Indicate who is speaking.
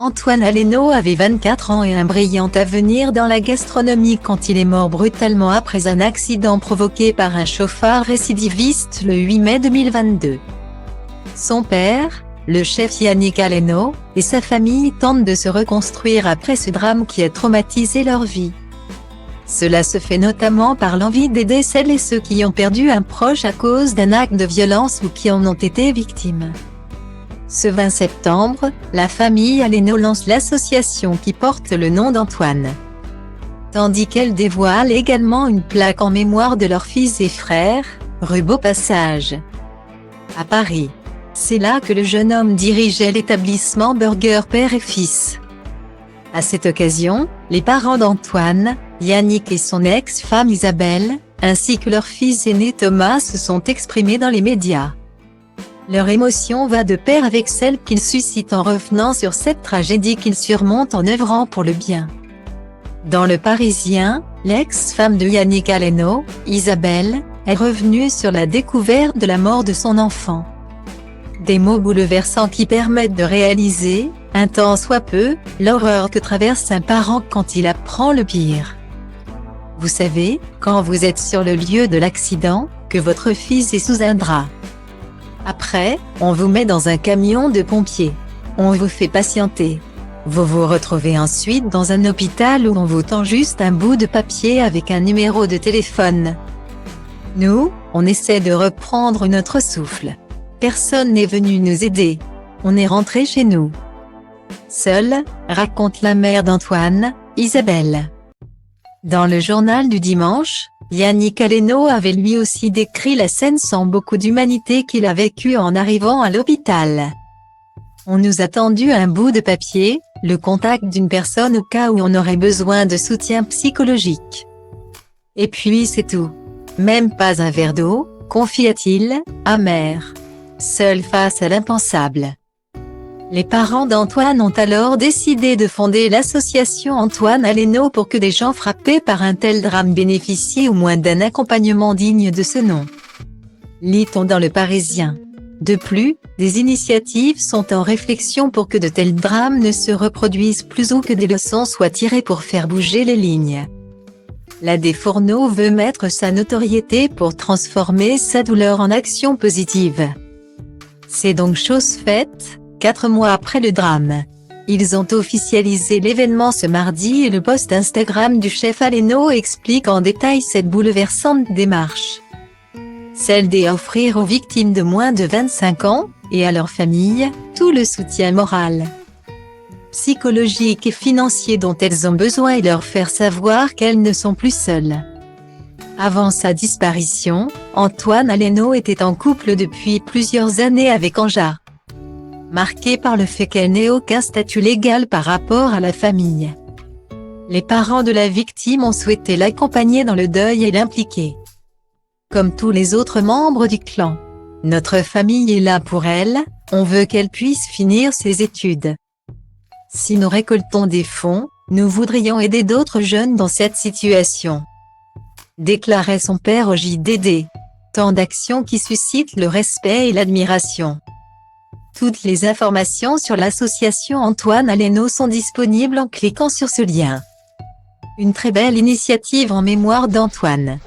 Speaker 1: Antoine Aleno avait 24 ans et un brillant avenir dans la gastronomie quand il est mort brutalement après un accident provoqué par un chauffard récidiviste le 8 mai 2022. Son père, le chef Yannick Aleno, et sa famille tentent de se reconstruire après ce drame qui a traumatisé leur vie. Cela se fait notamment par l'envie d'aider celles et ceux qui ont perdu un proche à cause d'un acte de violence ou qui en ont été victimes. Ce 20 septembre, la famille Aleno lance l'association qui porte le nom d'Antoine. Tandis qu'elle dévoile également une plaque en mémoire de leurs fils et frères, rue Beaupassage, à Paris. C'est là que le jeune homme dirigeait l'établissement Burger Père et Fils. À cette occasion, les parents d'Antoine, Yannick et son ex-femme Isabelle, ainsi que leur fils aîné Thomas se sont exprimés dans les médias. Leur émotion va de pair avec celle qu'ils suscitent en revenant sur cette tragédie qu'ils surmontent en œuvrant pour le bien. Dans Le Parisien, l'ex-femme de Yannick Aleno, Isabelle, est revenue sur la découverte de la mort de son enfant. Des mots bouleversants qui permettent de réaliser, un tant soit peu, l'horreur que traverse un parent quand il apprend le pire. Vous savez, quand vous êtes sur le lieu de l'accident, que votre fils est sous un drap. Après, on vous met dans un camion de pompiers. On vous fait patienter. Vous vous retrouvez ensuite dans un hôpital où on vous tend juste un bout de papier avec un numéro de téléphone. Nous, on essaie de reprendre notre souffle. Personne n'est venu nous aider. On est rentré chez nous seul, raconte la mère d'Antoine, Isabelle. Dans le journal du dimanche, Yannick Aleno avait lui aussi décrit la scène sans beaucoup d'humanité qu'il a vécue en arrivant à l'hôpital. On nous a tendu un bout de papier, le contact d'une personne au cas où on aurait besoin de soutien psychologique. Et puis c'est tout. Même pas un verre d'eau, confia-t-il, amer. Seul face à l'impensable. Les parents d'Antoine ont alors décidé de fonder l'association Antoine Aleno pour que des gens frappés par un tel drame bénéficient au moins d'un accompagnement digne de ce nom. Lit-on dans Le Parisien. De plus, des initiatives sont en réflexion pour que de tels drames ne se reproduisent plus ou que des leçons soient tirées pour faire bouger les lignes. La Desfourneaux veut mettre sa notoriété pour transformer sa douleur en action positive. C'est donc chose faite, 4 mois après le drame. Ils ont officialisé l'événement ce mardi et le post Instagram du chef Aleno explique en détail cette bouleversante démarche. Celle d'offrir aux victimes de moins de 25 ans, et à leurs familles, tout le soutien moral, psychologique et financier dont elles ont besoin et leur faire savoir qu'elles ne sont plus seules. Avant sa disparition, Antoine Aleno était en couple depuis plusieurs années avec Anja. Marqué par le fait qu'elle n'ait aucun statut légal par rapport à la famille. Les parents de la victime ont souhaité l'accompagner dans le deuil et l'impliquer. Comme tous les autres membres du clan, notre famille est là pour elle, on veut qu'elle puisse finir ses études. Si nous récoltons des fonds, nous voudrions aider d'autres jeunes dans cette situation. Déclarait son père au JDD. Tant d'actions qui suscitent le respect et l'admiration. Toutes les informations sur l'association Antoine Aleno sont disponibles en cliquant sur ce lien. Une très belle initiative en mémoire d'Antoine.